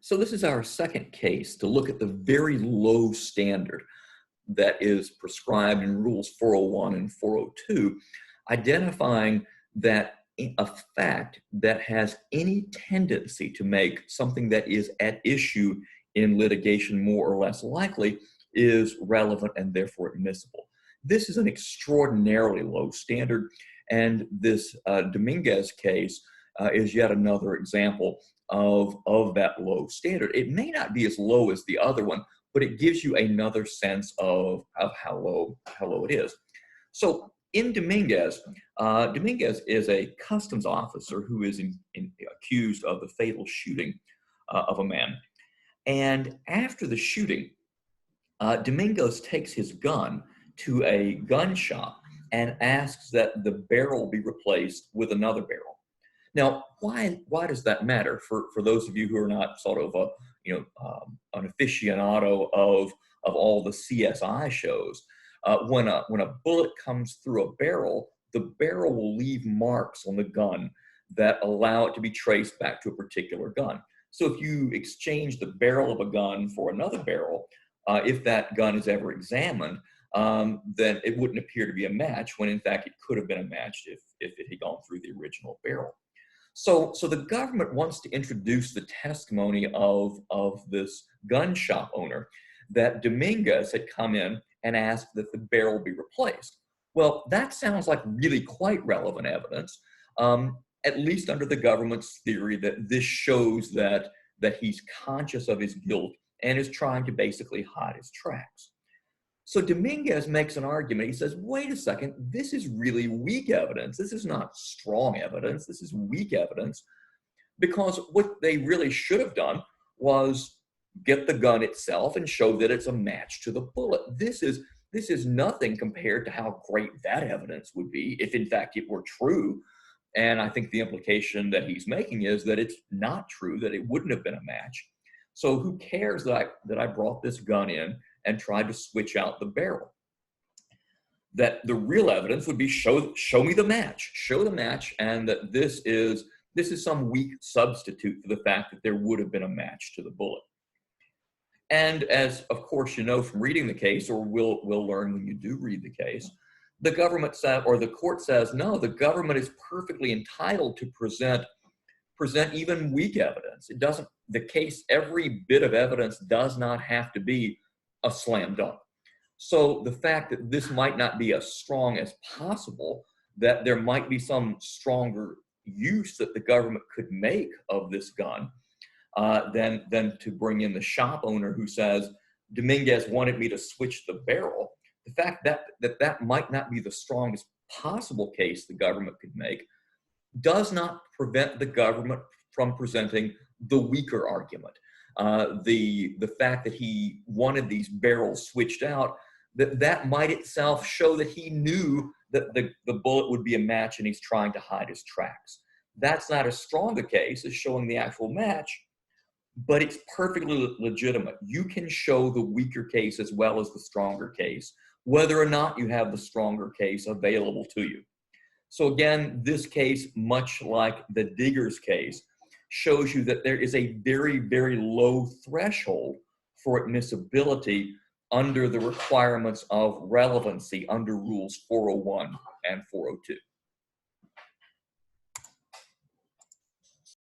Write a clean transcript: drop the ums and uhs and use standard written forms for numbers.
So this is our second case to look at the very low standard that is prescribed in Rules 401 and 402, identifying that a fact that has any tendency to make something that is at issue in litigation more or less likely is relevant and therefore admissible. This is an extraordinarily low standard, and this Dominguez case is yet another example of that low standard. It may not be as low as the other one, but it gives you another sense of how low it is. So in Dominguez, Dominguez is a customs officer who is accused of the fatal shooting of a man. And after the shooting, Dominguez takes his gun to a gun shop and asks that the barrel be replaced with another barrel. Now, why does that matter for those of you who are not sort of an aficionado of all the CSI shows? When a bullet comes through a barrel, the barrel will leave marks on the gun that allow it to be traced back to a particular gun. So if you exchange the barrel of a gun for another barrel, if that gun is ever examined, then it wouldn't appear to be a match when in fact it could have been a match if it had gone through the original barrel. So the government wants to introduce the testimony of this gun shop owner that Dominguez had come in and asked that the barrel be replaced. Well, that sounds like really quite relevant evidence, at least under the government's theory that this shows that he's conscious of his guilt and is trying to basically hide his tracks. So Dominguez makes an argument. He says, wait a second, this is really weak evidence. This is not strong evidence. This is weak evidence, because what they really should have done was get the gun itself and show that it's a match to the bullet. This is nothing compared to how great that evidence would be if in fact it were true. And I think the implication that he's making is that it's not true, that it wouldn't have been a match. So who cares that I brought this gun in and tried to switch out the barrel? That the real evidence would be show me the match, show the match, and that this is some weak substitute for the fact that there would have been a match to the bullet. And as of course you know from reading the case, or will learn when you do read the case, the government said, or the court says, no, the government is perfectly entitled to present even weak evidence. It doesn't, every bit of evidence does not have to be a slam dunk. So the fact that this might not be as strong as possible, that there might be some stronger use that the government could make of this gun than to bring in the shop owner who says, Dominguez wanted me to switch the barrel. The fact that might not be the strongest possible case the government could make does not prevent the government from presenting the weaker argument. The fact that he wanted these barrels switched out, that might itself show that he knew that the bullet would be a match and he's trying to hide his tracks. That's not as strong a case as showing the actual match, but it's perfectly legitimate. You can show the weaker case as well as the stronger case, whether or not you have the stronger case available to you. So again, this case, much like the Diggers case, shows you that there is a very, very low threshold for admissibility under the requirements of relevancy under Rules 401 and 402.